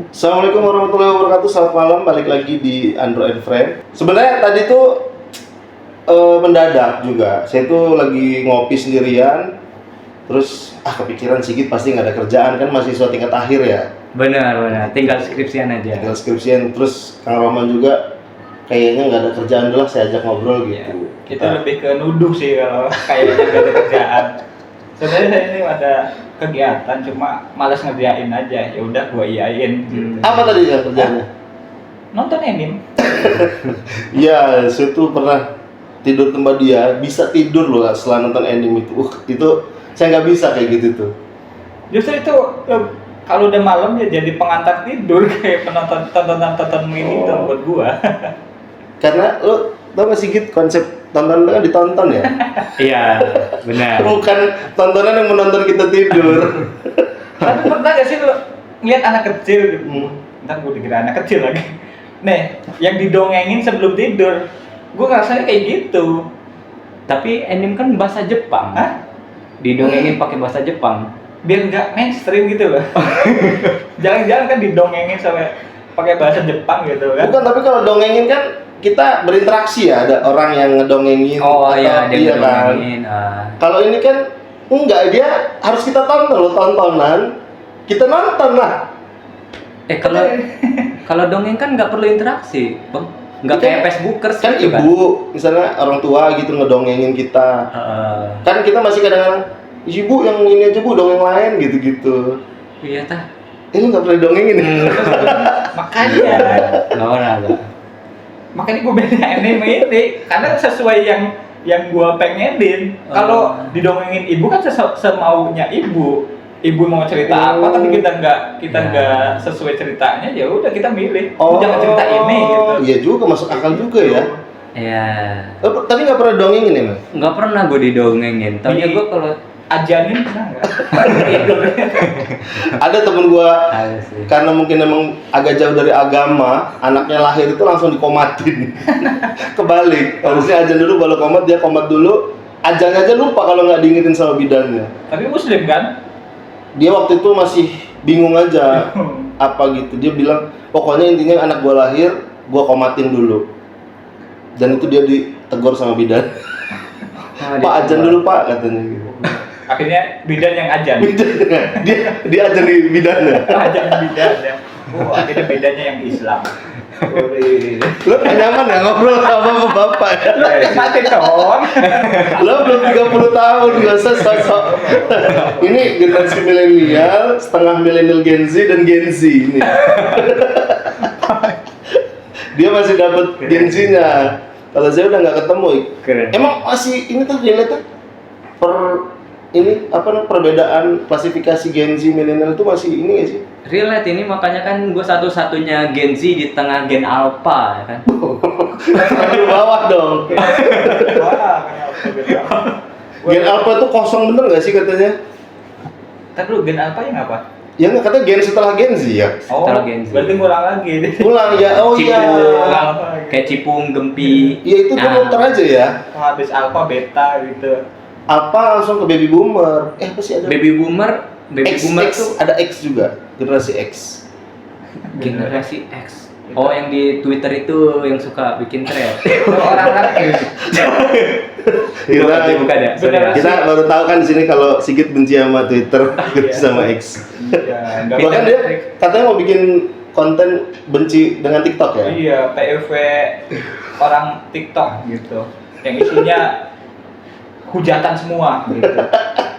Assalamualaikum warahmatullahi wabarakatuh. Selamat malam, balik lagi di Android Friend. Sebenarnya tadi tuh mendadak juga. Saya tuh lagi ngopi sendirian, terus kepikiran Sigit pasti nggak ada kerjaan kan, mahasiswa tingkat akhir ya. Benar. Tinggal skripsian aja. Tinggal skripsian, terus Kang Roman juga kayaknya nggak ada kerjaan dulu lah, saya ajak ngobrol gitu. Itu lebih ke nuduh sih kalau kayaknya nggak ada kerjaan. Sebenarnya saya ini ada kegiatan, cuma malas ngerjain aja. Ya udah gua iyain. Gitu. Apa tadi ya kerjaannya? Nonton anime. Iya, saya tuh pernah tidur tempat dia, bisa tidur loh setelah nonton anime itu. Itu saya nggak bisa kayak gitu tuh. Justru itu kalau udah malam ya jadi pengantar tidur kayak penonton tontonan ini tuh buat gua. Karena lo tau gak sih Git, konsep tontonan kan ditonton ya? Iya, benar. Bukan tontonan yang menonton kita tidur. Tapi pernah gak sih lo ngeliat anak kecil gitu? Ntar gua dikira anak kecil lagi. Nih, yang didongengin sebelum tidur. Gua ngerasanya kayak gitu. Tapi anime kan bahasa Jepang. Hah? Didongengin pakai bahasa Jepang. Biar nggak mainstream gitu loh. Jangan-jangan kan didongengin sampai pakai bahasa Jepang gitu kan? Bukan, tapi kalau dongengin kan kita berinteraksi ya, ada orang yang ngedongengin. Oh iya, dia iya ngedongengin. Kalau ini kan enggak, dia harus kita tonton loh, tontonan. Kita nonton lah. Kalau dongeng kan nggak perlu interaksi, Bang. Nggak Itu kayak Facebookers kan gitu ibu, misalnya orang tua gitu ngedongengin kita. Kan kita masih kadang-kadang, ibu yang ini aja bu, dongeng lain gitu-gitu. Iya tah. Lu nggak pernah dongengin ya? Makanya Nggak pernah. makanya gue beli anime ini karena sesuai yang gue pengenin. Kalau didongengin ibu kan semaunya ibu mau cerita apa, tapi kita nggak sesuai ceritanya, ya udah kita milih. Lu jangan cerita ini gitu. Iya juga, masuk akal juga ya. Iya. Tapi nggak pernah dongengin ya, Mas? Nggak pernah gue didongengin. Tapi gue kalau Ajanin pernah nggak? Ada temen gua, ada sih. karena mungkin emang agak jauh dari agama, anaknya lahir itu langsung dikomatin. Kebalik, harusnya ajan dulu baru komat, dia komat dulu. Ajan aja lupa kalau nggak diingetin sama bidannya. Tapi muslim kan? Dia waktu itu masih bingung aja apa gitu. Dia bilang pokoknya intinya anak gua lahir, gua komatin dulu. Dan itu dia ditegur sama bidan. Pak ajan dulu pak, katanya gitu. Akhirnya bidan yang ajan. dia ajan di bidannya. Ajan bidan ya. Oh, akhirnya bidannya yang Islam. Lo gak nyaman ya ngobrol sama bapak ya? Lo nikmatin dong. Lo belum 30 tahun, gak usah sosok. Ini generasi milenial, setengah milenial Gen Z dan Gen Z ini. Dia masih dapat Gen Z-nya. Kalau saya udah nggak ketemu. Keren. Emang masih ini tuh relate perbedaan klasifikasi Gen Z milenial itu masih ini nggak sih? Relate ini, makanya kan gue satu-satunya Gen Z di tengah Gen Alpha ya kan. Di bawah dong. Wah, Gen Alpha itu kosong bener nggak sih katanya? Tapi lu Gen Alpha yang apa? Ya nggak, katanya Gen setelah Gen Z ya. Setelah Gen Z. Berarti ngurang lagi. Pulang ya, oh iya. Kayak Cipung, Gempi. Ya itu tuh muter aja ya. Habis Alpha, Beta gitu. Apa langsung ke baby boomer? Apa sih ada? Baby boomer X, tuh ada X juga, generasi X. generasi X. Oh, yang di Twitter itu yang suka bikin thread. Orang-orang Bukan ya? Sorry. Kita baru tahu kan di sini kalau Sigit benci sama Twitter, sama X. ya, enggak Bahkan dia katanya mau bikin konten benci dengan TikTok ya? Iya, POV orang TikTok gitu. Yang isinya hujatan semua gitu.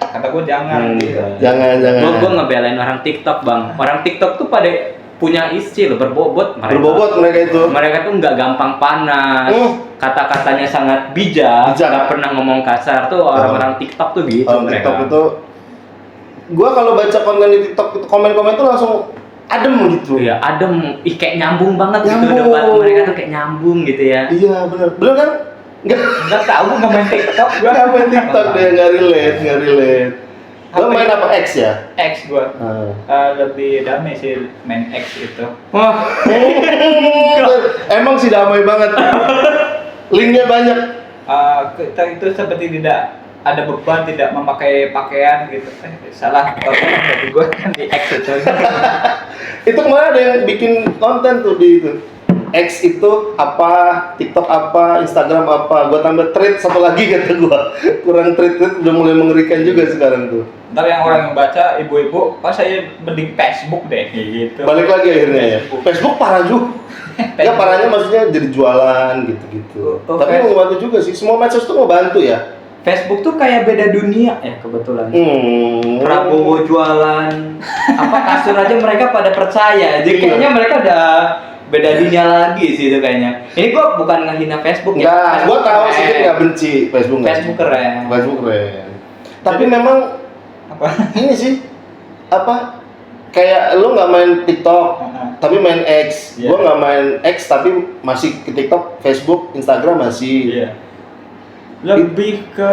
Kata gue jangan gitu. Jangan. Gue ngebelain orang TikTok, Bang. Orang TikTok tuh pada punya isi loh, berbobot mereka itu. Mereka tuh nggak gampang panas. Kata-katanya sangat bijak. Nggak pernah ngomong kasar tuh orang-orang TikTok tuh gitu. Orang mereka. TikTok itu, gua kalau baca konten di TikTok itu komen-komen tuh langsung adem gitu. Iya, adem. Kayak nyambung banget Nyambung. gitu debat mereka tuh kayak nyambung gitu ya. Iya benar kan? Enggak tahu nggak main TikTok gua. Nggak main TikTok deh, nggak relate. Lo main apa X ya? X gua. Lebih damai sih main X itu. Wah, Emang sih damai banget. Linknya banyak. Kita itu seperti tidak ada beban tidak memakai pakaian gitu. Salah dari gue kan di X itu. Itu kemarin ada yang bikin konten tuh di itu. X itu apa, TikTok apa, Instagram apa, gua tambah thread satu lagi kata gua. Kurang thread udah mulai mengerikan juga sekarang tuh. Ntar yang orang yang baca ibu-ibu, pas saya mending Facebook deh gitu. Balik lagi akhirnya ya. Facebook parah juga. Ya parahnya maksudnya jadi jualan gitu-gitu. Oh, Tapi mau bantu juga sih. Semua medsos tuh mau bantu ya. Facebook tuh kayak beda dunia ya kebetulan. Prabowo jualan apa kasur aja mereka pada percaya. Jadi kayaknya mereka udah beda dunia lagi sih itu kayaknya. Ini gua bukan ngehina Facebook ya. Enggak, gua tahu keren. sih nggak benci Facebook. Facebook keren. Facebook keren. Tapi memang Apa? ini sih apa? Kayak lu nggak main TikTok, tapi main X. Iya. Gua nggak main X tapi masih ke TikTok, Facebook, Instagram masih. Iya. Lebih ke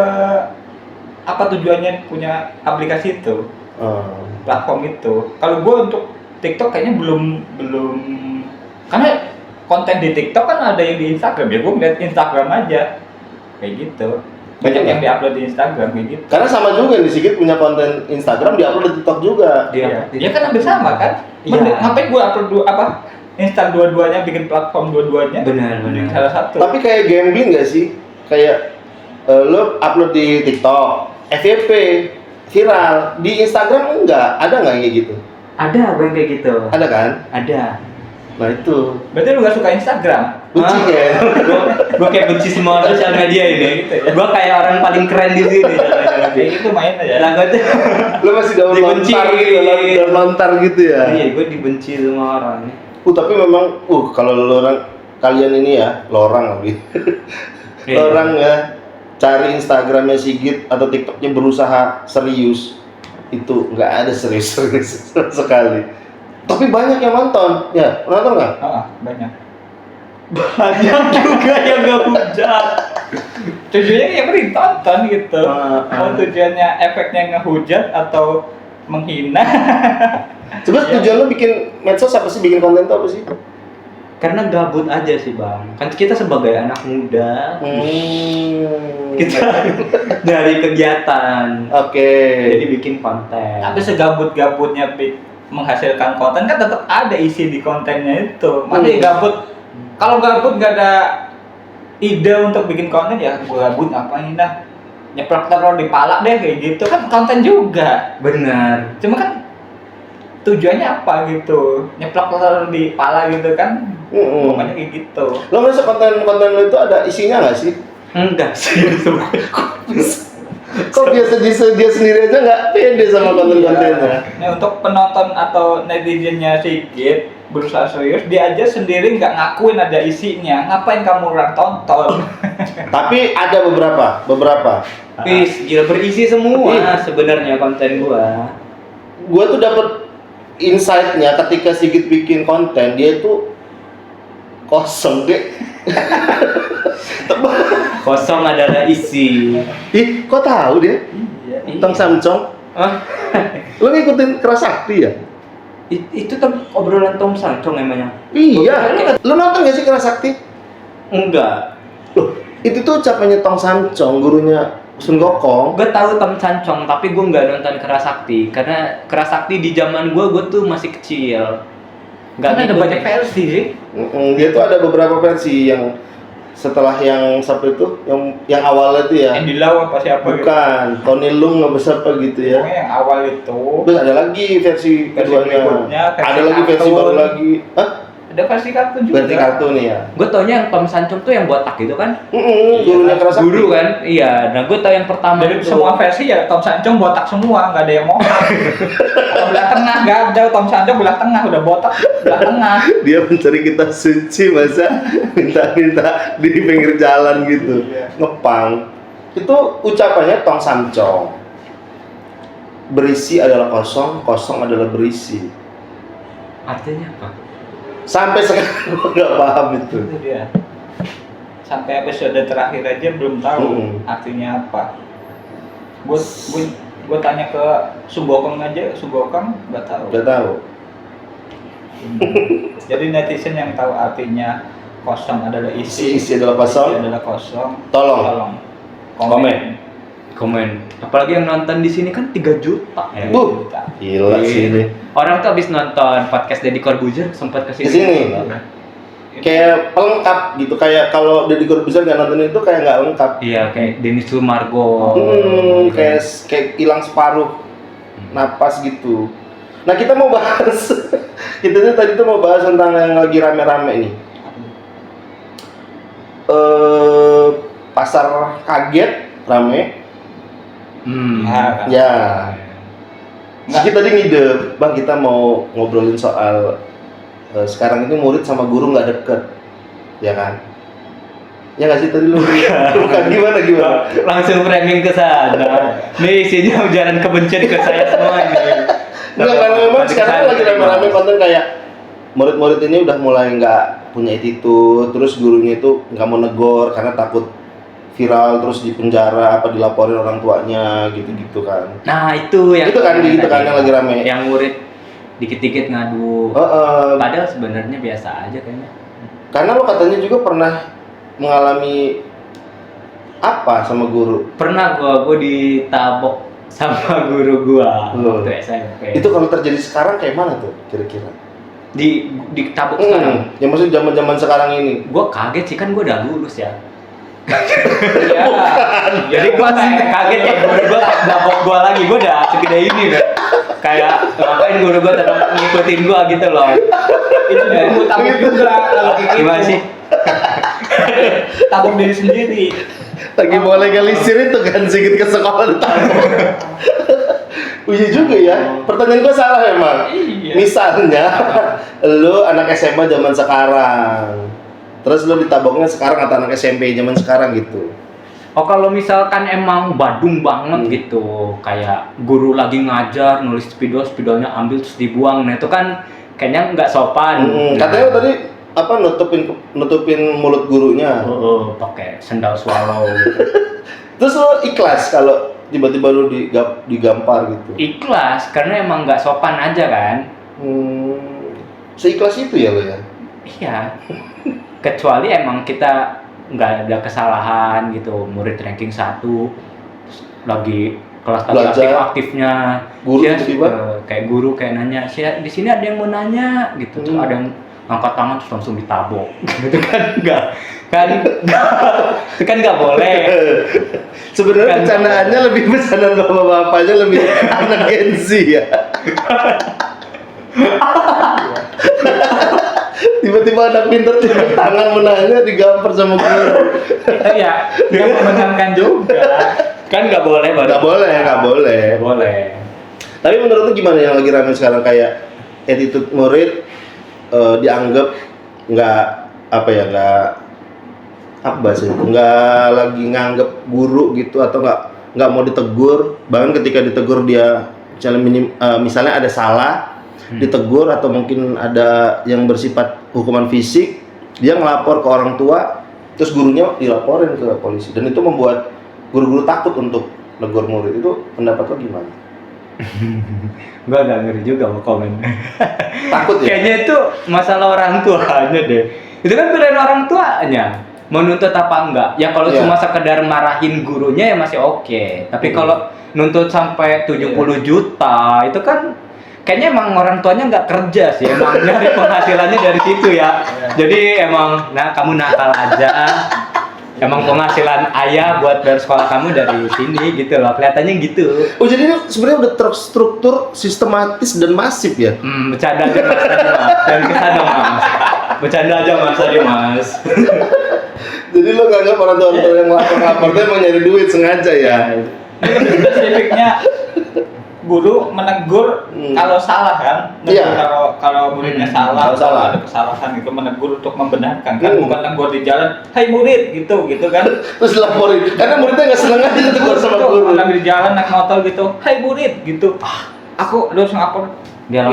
apa tujuannya punya aplikasi itu, platform itu. Kalau gue untuk TikTok kayaknya belum karena konten di TikTok kan ada yang di Instagram ya, gue ngeliat Instagram aja kayak gitu. Banyak yang diupload di Instagram kayak gitu. Karena sama juga nih Sigit punya konten Instagram diupload di TikTok juga. Iya, dia kan hampir sama kan? Iya. Ngapain gue upload install dua-duanya, bikin platform dua-duanya? Benar. Bikin salah satu. Tapi kayak gambling nggak sih? Kayak lo upload di TikTok, FYP viral, di Instagram enggak? Ada nggak kayak gitu? Ada bang kayak gitu. Ada kan? Ada. Nah itu. Berarti lu gak suka Instagram? Benci ya. Gue kayak benci semua sosial media ini. Gitu ya. Gue kayak orang paling keren di sini. Kayak gitu main aja. Lah gue tuh Lo masih daun Dibenci. lontar gitu, daun lontar gitu ya. iya gue dibenci sama orang. Tapi memang, kalau kalian ini ya, lorang lagi. Iya. Lorang ya, cari Instagramnya Sigit atau TikToknya berusaha serius, itu nggak ada serius sekali. Tapi banyak yang nonton, ya nonton nggak? Banyak. Banyak juga yang gak hujat. Tujuannya yang penting tonton gitu. Mau tujuannya efeknya ngehujat atau menghina. Sebenarnya tujuan lo bikin medsos apa sih? Bikin konten tuh apa sih? Karena gabut aja sih bang. Kan kita sebagai anak muda, kita dari kegiatan. Oke. Jadi bikin konten. Tapi segabut-gabutnya menghasilkan konten kan tetap ada isi di kontennya itu. Masih gabut. Kalau gabut nggak ada ide untuk bikin konten ya gue gabut ngapain dah. Nyeplak telur di pala deh kayak gitu kan konten juga. Benar. Cuma kan tujuannya apa gitu? Nyeplak telur di pala gitu kan. Pokoknya kayak gitu. Lo ngerasa konten-konten lo itu ada isinya nggak sih? Enggak sih. Kok dia sendiri aja nggak pede sama konten-kontennya? Nah untuk penonton atau netizennya Sigit berusaha serius, dia aja sendiri nggak ngakuin ada isinya. Ngapain kamu orang tonton? Tapi ada beberapa. Wis, gila berisi semua sebenarnya konten gua. Gua tuh dapet insight-nya ketika Sigit bikin konten, dia itu kosong deh. Kosong adalah isi. Ih, kok tahu dia? Iya. Tong Samcong. Lo ngikutin Kerasakti ya? Itu obrolan Tom Sancong emangnya? Iya. Lo nonton gak sih Kerasakti? Enggak. Loh, itu tuh ucapannya Tong Samcong, gurunya Sun Gokong. Gue tahu Tom Sancong, tapi gue nggak nonton Kerasakti karena Kerasakti di zaman gue tuh masih kecil. Nggak ada banyak versi sih. Dia tuh ada beberapa versi yang setelah yang siapa itu, yang awalnya itu ya. Andy Lau apa siapa? Bukan, Tony Lung apa siapa gitu ya. Pokoknya yang awal itu. Terus ada lagi versi keduanya. berikutnya, versi Ada lagi versi kartun. baru lagi. Hah? Ada versi kartun juga. Versi kartun ya. Gue taunya yang Tom Sancong tuh yang botak gitu kan? Gurunya Kerasakti. Guru kan? Iya. Nah gue tahu yang pertama Dari itu. semua versi ya Tom Sancong botak semua, nggak ada yang mau. Kalau belah tengah nggak ada, Tom Sancong belah tengah udah botak belah tengah. Dia mencari kita suci, masa minta-minta di pinggir jalan gitu. Iya. Ngepang. Itu ucapannya Tong Samcong. Berisi adalah kosong, kosong adalah berisi. Artinya apa? Sampai sekarang gue nggak paham itu. Itu dia. Sampai episode terakhir aja belum tahu artinya apa. Gue tanya ke Sugokong aja, Sugokong nggak tahu. Nggak tahu. Jadi netizen yang tahu artinya kosong adalah isi, Isi adalah kosong. isi adalah kosong. Tolong. Komen. komen. Apalagi yang nonton di sini kan 3 juta ya. Gila sih ini. Orang tuh habis nonton podcast Deddy Corbuzier sempat ke Kesini. sini. Kayak pelengkap gitu, kayak kalau Deddy Corbuzier nggak nonton itu kayak nggak lengkap. Iya, kayak Denny Sumargo. Kayak hilang separuh napas gitu. Nah kita mau bahas, kita tuh tadi tuh mau bahas tentang yang lagi rame-rame nih. Pasar kaget rame. Ya. Kita tadi ngide, Bang, kita mau ngobrolin soal sekarang ini murid sama guru nggak deket, ya kan? Ya nggak sih tadi lu? Bukan gimana? Langsung framing ke sana. Nih isinya ujaran kebencian ke saya semua ini. Nggak, karena memang sekarang lagi rame-rame konten kayak murid-murid ini udah mulai nggak punya attitude, terus gurunya itu nggak mau negor karena takut viral terus di penjara apa dilaporin orang tuanya gitu-gitu kan. Nah itu yang yang lagi rame. Yang murid dikit-dikit ngadu. Padahal sebenarnya biasa aja kayaknya. Karena lo katanya juga pernah mengalami apa sama guru? Pernah gua ditabok sama guru gua waktu SMP. Itu kalau terjadi sekarang kayak mana tuh kira-kira? Ditabok sekarang. Ya maksudnya zaman-zaman sekarang ini. Gua kaget sih, kan gua udah lulus ya. Ya. Jadi gua kaget ya, guru gua tabok gua lagi, gua udah segede ini kan. Kayak ngapain guru gua tetap ngikutin gua gitu loh. Itu guru tabok juga kalau gitu. Gimana sih? Tabok diri sendiri. Lagi mau legalisir itu kan sedikit ke sekolah ditabok. Iya juga ya. Pertanyaan gua salah emang. Iya. Misalnya lu anak SMA zaman sekarang. Terus lu ditaboknya sekarang atau anak SMP zaman sekarang gitu. Oh kalau misalkan emang badung banget gitu, kayak guru lagi ngajar nulis spidolnya ambil terus dibuang, nah itu kan kayaknya nggak sopan. Katanya tadi apa nutupin mulut gurunya. Pakai sendal swallow. Gitu. Terus lo ikhlas kalau tiba-tiba lu digampar gitu? Ikhlas karena emang nggak sopan aja kan. Seikhlas itu ya lo ya? Iya. Kecuali emang kita nggak ada kesalahan gitu, murid ranking 1 lagi kelas aktif-aktifnya guru kayak guru kayak nanya, di sini ada yang mau nanya gitu, terus ada yang angkat tangan terus langsung ditabok gitu kan, itu kan nggak boleh. Sebenarnya bercandaannya lebih bercandaan bapak-bapaknya lebih anak Gen Z ya. Tiba-tiba anak pintar cuci tangan menanya digampar sama guru. Iya, nggak menyenangkan juga. Kan nggak boleh, nggak boleh. Tapi menurut lu gimana yang lagi ramai sekarang kayak attitude murid dianggap nggak lagi nganggap guru gitu atau nggak mau ditegur, bahkan ketika ditegur dia misalnya ada salah ditegur atau mungkin ada yang bersifat hukuman fisik, dia ngelapor ke orang tua, terus gurunya dilaporin ke polisi, dan itu membuat guru-guru takut untuk negur murid. Itu pendapat lo gimana? Gua nggak ngeri juga mau komen. Takut ya? Kayaknya itu masalah orang tuanya deh. Itu kan pilihan orang tuanya menuntut apa enggak. Ya kalau cuma sekedar marahin gurunya ya masih oke. Tapi kalau nuntut sampai 70 juta itu kan kayaknya emang orang tuanya nggak kerja sih, emang nyari penghasilannya dari situ ya. Jadi emang, kamu nakal aja. Emang penghasilan ayah buat bayar sekolah kamu dari sini gitu loh, kelihatannya gitu. Oh jadi ini sebenarnya udah terstruktur, sistematis dan masif ya? Bercanda aja mas tadi mas, jangan kesana mas. Bercanda aja mas tadi mas. Jadi lo nganggap orang tua yang lapor tuh emang nyari duit sengaja ya? Spesifiknya guru menegur kalau salah kan, kalau muridnya salah, kalau ada kesalahan gitu menegur untuk membenarkan kan, bukan negur di jalan, hai murid gitu kan. Terus laporin, karena muridnya nggak seneng aja ditegur sama guru. Lagi di jalan naik motor gitu, hai murid gitu, aku langsung lapor. Dia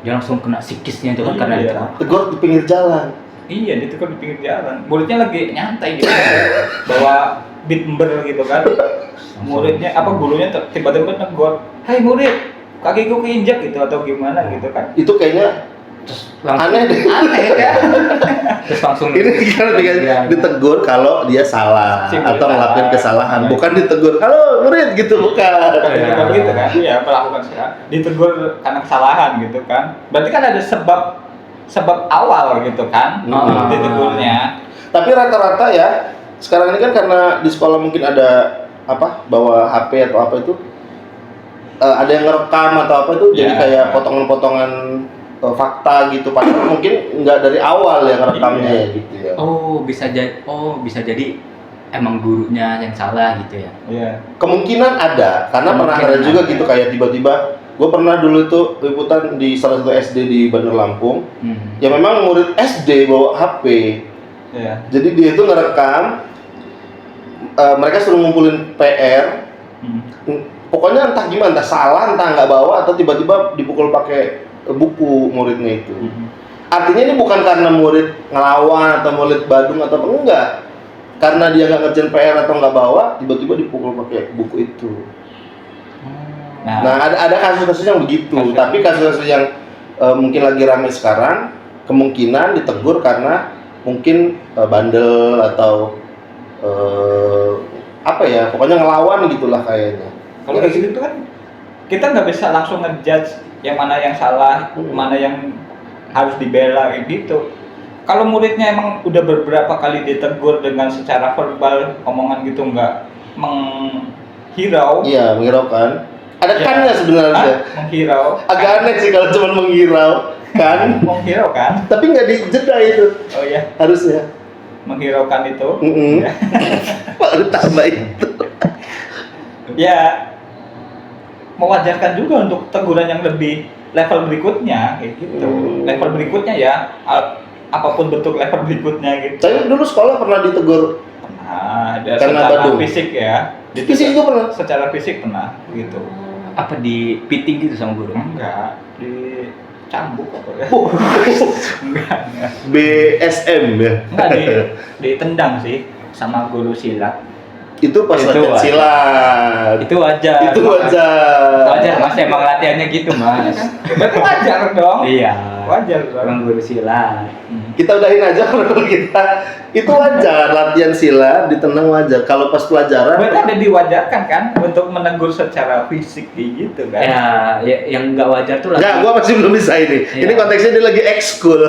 langsung kena psikisnya itu kan karena itu. Tegur di pinggir jalan. Iya, ditegur di pinggir jalan. Muridnya lagi nyantai gitu, bawa bimber gitu kan. Muridnya gurunya tiba-tiba negur, hai murid, kakiku keinjak gitu atau gimana gitu kan. Itu kayaknya Terus langsung Aneh deh. Aneh kan? terus langsung Ini kan ditegur kalau dia salah Si murid atau ngelakuin salah. kesalahan, bukan ditegur halo murid gitu, bukan. Bukan Iya. ditegur gitu kan? Iya, melakukan kesalahan. Ditegur karena kesalahan gitu kan. Berarti kan ada sebab awal gitu kan? Hmm. Ditegurnya. Tapi rata-rata ya sekarang ini kan karena di sekolah mungkin ada apa bawa HP atau apa itu ada yang ngerekam atau apa itu jadi Ya. kayak potongan-potongan fakta gitu, padahal mungkin nggak dari awal ya ngerekamnya Iya. ya gitu ya. bisa jadi emang gurunya yang salah gitu ya. Iya. Kemungkinan ada, karena pernah Kemungkinan ada juga ada. gitu kayak tiba-tiba gue pernah dulu itu liputan di salah satu SD di Bandar Lampung. Ya memang murid SD bawa HP, Iya. jadi dia itu ngerekam, mereka suruh ngumpulin PR, pokoknya entah gimana, entah salah, entah nggak bawa atau tiba-tiba dipukul pakai buku muridnya itu. Artinya ini bukan karena murid ngelawan atau murid badung atau apa, enggak, karena dia nggak ngerjain PR atau nggak bawa, tiba-tiba dipukul pakai buku itu. Nah, ada kasus-kasus yang begitu, Kasus. tapi kasus-kasus yang mungkin lagi ramai sekarang, kemungkinan ditegur karena mungkin bandel atau apa ya, pokoknya ngelawan gitulah kayaknya. Kalau kayak gitu kan kita nggak bisa langsung ngejudge yang mana yang salah, mana yang harus dibela kayak gitu. Kalau muridnya emang udah beberapa kali ditegur dengan secara verbal, omongan gitu nggak menghirau. Iya, menghiraukan. Ada Ya. kannya sebenarnya. Menghirau. Agak aneh sih kalau cuma menghirau kan, Menghirau kan? tapi nggak dijeda itu Oh iya, harusnya. menghiraukan itu. Mm-mm. Ya. Baru tambah itu. Ya, mewajarkan juga untuk teguran yang lebih level berikutnya kayak gitu. Level berikutnya ya, apapun bentuk level berikutnya gitu. Saya dulu sekolah pernah ditegur. Nah, ada Karena secara badung. fisik ya. Fisik juga pernah. Secara fisik pernah gitu. Apa di piting gitu sama guru? Enggak, dicambuk apa ya? Enggak. BSM ya. Enggak ditendang sih sama guru silat. Itu pas Itu latihan wajar. silat. Itu wajar. Itu wajar. Wajar mas, emang latihannya gitu mas. Berarti wajar dong. Iya. Wajar dong. Emang guru silat. Kita udahin aja kalau kita. Itu wajar, latihan silat ditendang wajar. Kalau pas pelajaran Berarti ada diwajarkan kan untuk menegur secara fisik kayak gitu kan? Ya, yang nggak wajar tuh Enggak, gua masih belum bisa ini. Iya. Ini konteksnya dia lagi ekskul.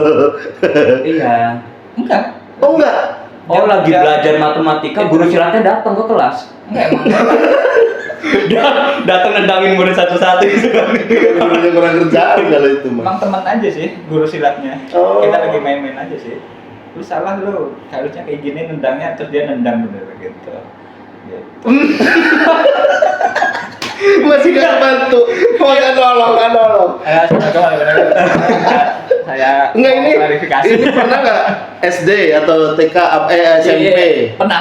Iya. Enggak. Oh enggak. Oh lagi belajar matematika, guru silatnya datang ke kelas. Enggak emang. Datang nendangin murid satu-satu gitu. Gurunya kurang kerjaan kalau itu mah. Emang teman aja sih guru silatnya. Oh. Kita lagi main-main aja sih. Lu salah lu. Harusnya kayak gini nendangnya terus dia nendang bener gitu. Gitu. Masih nggak bantu. Oh, nggak nolong. Saya Enggak mau ini. klarifikasi. Ini pernah nggak SD atau TK SMP? Pernah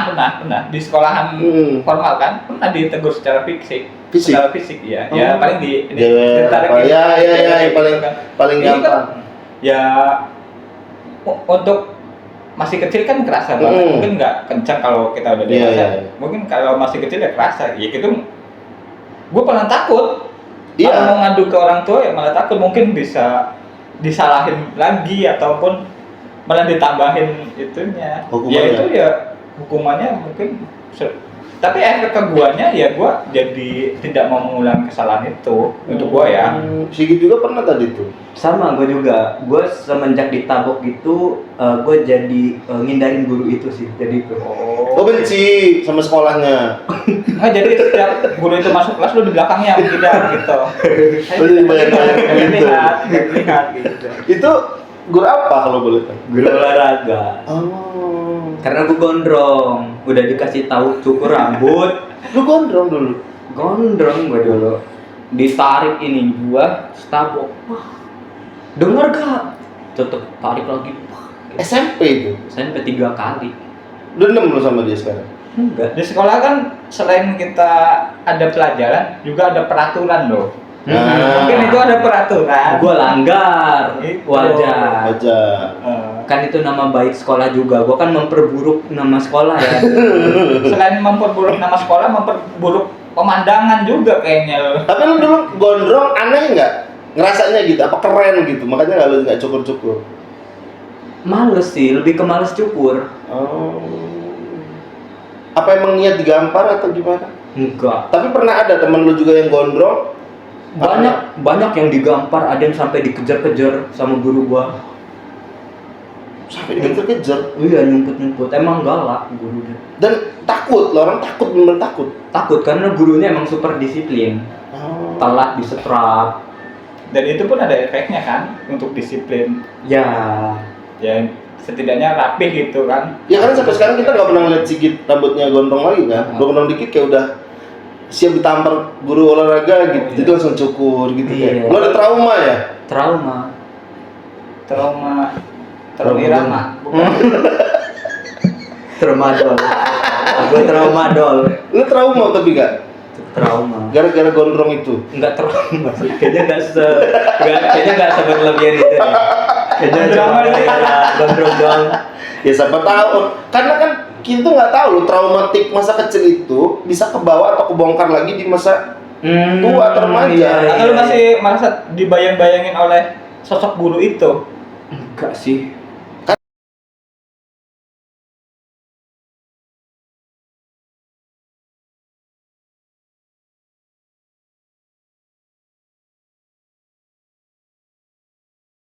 di sekolahan formal kan pernah ditegur secara fisik. Fisik? Secara fisik ya. Oh. Ya paling di Ya, ditarik apa, gitu. ya, Gitu paling kan. paling Ini kan, gampang. ya untuk masih kecil kan kerasa banget. Mungkin nggak kencang kalau kita udah Iya, dewasa. iya. Mungkin kalau masih kecil ya kerasa. Ya gitu. Gue pernah takut. Iya. Kalau mau ngadu ke orang tua ya malah takut mungkin bisa disalahin lagi ataupun malah ditambahin itunya. Hukumannya. Ya itu ya hukumannya mungkin tapi efek ke guanya ya gua jadi tidak mau mengulang kesalahan itu untuk gua ya. Sigit juga pernah tadi tuh. Sama gue juga. Gue semenjak ditabok gitu, gue jadi ngindarin guru itu sih. Jadi itu. Oh benci sama sekolahnya. Nah, jadi setiap guru itu masuk kelas lu di belakangnya tidak gitu. Oh, jadi bayang-bayang gitu. Tidak lihat gitu. Itu guru apa kalau boleh tahu? Guru olahraga. Oh. Karena gue gondrong, udah dikasih tahu cukur rambut, Lu gondrong dulu. gondrong gue dulu. Ditarik ini gua, setabok. Wah, denger gak? Tetep tarik lagi. Wah, SMP itu. sampai 3 kali. Dendam lu sama dia sekarang. Enggak. Di sekolah kan selain kita ada pelajaran juga ada peraturan loh. Nah. Mungkin itu ada peraturan. Gua langgar, Itu. wajar. Aja. Kan itu nama baik sekolah juga. Gua kan memperburuk nama sekolah ya. Selain memperburuk nama sekolah, memperburuk pemandangan juga kayaknya loh. Tapi lu dulu gondrong aneh nggak? ngerasanya gitu, apa keren gitu, makanya nggak cukur-cukur. Males sih, lebih ke males cukur. Oh. Apa emang niat digampar atau gimana? Enggak. Tapi pernah ada temen lu juga yang gondrong? Banyak yang digampar, ada yang sampai dikejar-kejar sama guru gua. Sampai dikejar-kejar? Iya, nyumput-nyumput. Emang galak gurunya. Dan takut, lo orang takut, bener takut. Takut karena gurunya emang super disiplin. Oh. Telat disetrap. Dan itu pun ada efeknya kan untuk disiplin. Ya, Setidaknya rapih gitu kan. Ya kan sampai sekarang kita nggak pernah ngeliat Sigit rambutnya gondrong lagi kan? Gondrong dikit kayak udah siap ditampar guru olahraga gitu, jadi langsung cukur gitu kayak. Lo ada trauma ya? trauma. Trauma irama. Bukan. Traumadol. Gue traumadol. Lo trauma tapi gak? Trauma. Gara-gara gondrong itu? Enggak trauma sih. Kayaknya enggak seberlebihan itu deh. Kayaknya Drama cuma deh. gondrong doang. Ya siapa tahu. Karena kan kita nggak tahu lo traumatik masa kecil itu bisa kebawa atau kebongkar lagi di masa tua atau remaja. Iya. Atau lu masih merasa dibayang-bayangin oleh sosok guru itu? Enggak sih.